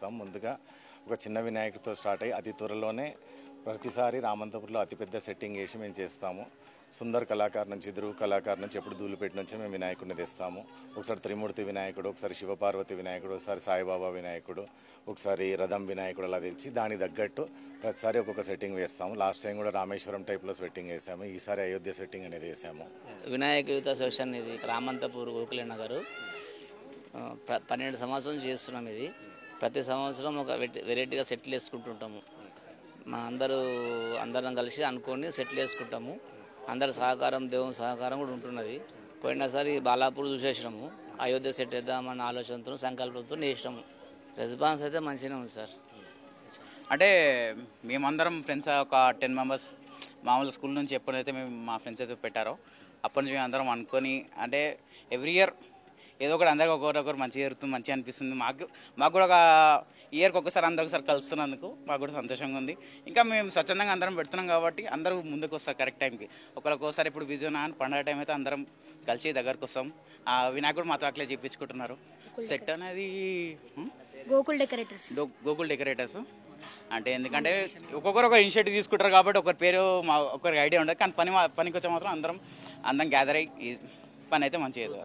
చేస్తాం. ముందుగా ఒక చిన్న వినాయకుడితో స్టార్ట్ అయ్యి అతి త్వరలోనే ప్రతిసారి రామంతపూర్లో అతిపెద్ద సెట్టింగ్ వేసి మేము చేస్తాము. సుందర్ కళాకారు నుంచి, ధ్రువ్ కళాకారు నుంచి, ఎప్పుడు ధూళిపేట నుంచి మేము వినాయకుడిని తెస్తాము. ఒకసారి త్రిమూర్తి వినాయకుడు, ఒకసారి శివపార్వతి వినాయకుడు, ఒకసారి సాయిబాబా వినాయకుడు, ఒకసారి రథం వినాయకుడు అలా తెచ్చి దానికి తగ్గట్టు ప్రతిసారి ఒక్కొక్క సెట్టింగ్ వేస్తాము. లాస్ట్ టైం కూడా రామేశ్వరం టైప్లో సెట్టింగ్ వేసాము. ఈసారి అయోధ్య సెట్టింగ్ అనేది వేసాము. వినాయక యూత్ అసోసియేషన్ ఇది రామంతపూర్ గోకుల నగరు 12 సంవత్సరం చేస్తున్నాం. ఇది ప్రతి సంవత్సరం ఒక వెరైటీగా సెటిల్ వేసుకుంటుంటాము. మా అందరం కలిసి అనుకొని సెటిల్ వేసుకుంటాము. అందరి సహకారం, దేవుని సహకారం కూడా ఉంటున్నది. పోయినసారి బాలాపూర్ చూసేసినాము, అయోధ్య సెట్ వేద్దామన్న ఆలోచనతో సంకల్పంతో వేసినాము. రెస్పాన్స్ అయితే మంచిగానే ఉంది సార్. అంటే మేమందరం ఫ్రెండ్స్ ఒక 10 మెంబర్స్ మామూలు స్కూల్ నుంచి ఎప్పుడైతే మేము మా ఫ్రెండ్స్ అయితే పెట్టారో అప్పటి నుంచి మేము అందరం అనుకొని, అంటే ఎవ్రీ ఇయర్ ఏదో ఒకటి అందరికి ఒకరొకరు మంచిగా జరుగుతుంది, మంచిగా అనిపిస్తుంది. మాకు కూడా ఒక ఇయర్కి ఒకసారి అందరికసారి కలుస్తున్నందుకు మాకు కూడా సంతోషంగా ఉంది. ఇంకా మేము స్వచ్ఛందంగా అందరం పెడుతున్నాం కాబట్టి అందరూ ముందుకు వస్తారు కరెక్ట్ టైంకి. ఒకసారి ఇప్పుడు బిజీ ఉన్నా అని పండుగ టైం అయితే అందరం కలిసి దగ్గరకు వస్తాం. ఆ వినాయకుడు మాతో అట్లే చేయించుకుంటున్నారు. సెట్ అనేది గోకుల్ డెకరేటర్స్ అంటే ఎందుకంటే ఒక్కొక్కరు ఒక ఇనిషియేటివ్ తీసుకుంటారు కాబట్టి ఒకరి పేరు ఒకరికి ఐడియా ఉండదు. కానీ పనికి వచ్చే మాత్రం అందరం గ్యాదర్ అయ్యి పని అయితే మంచిగా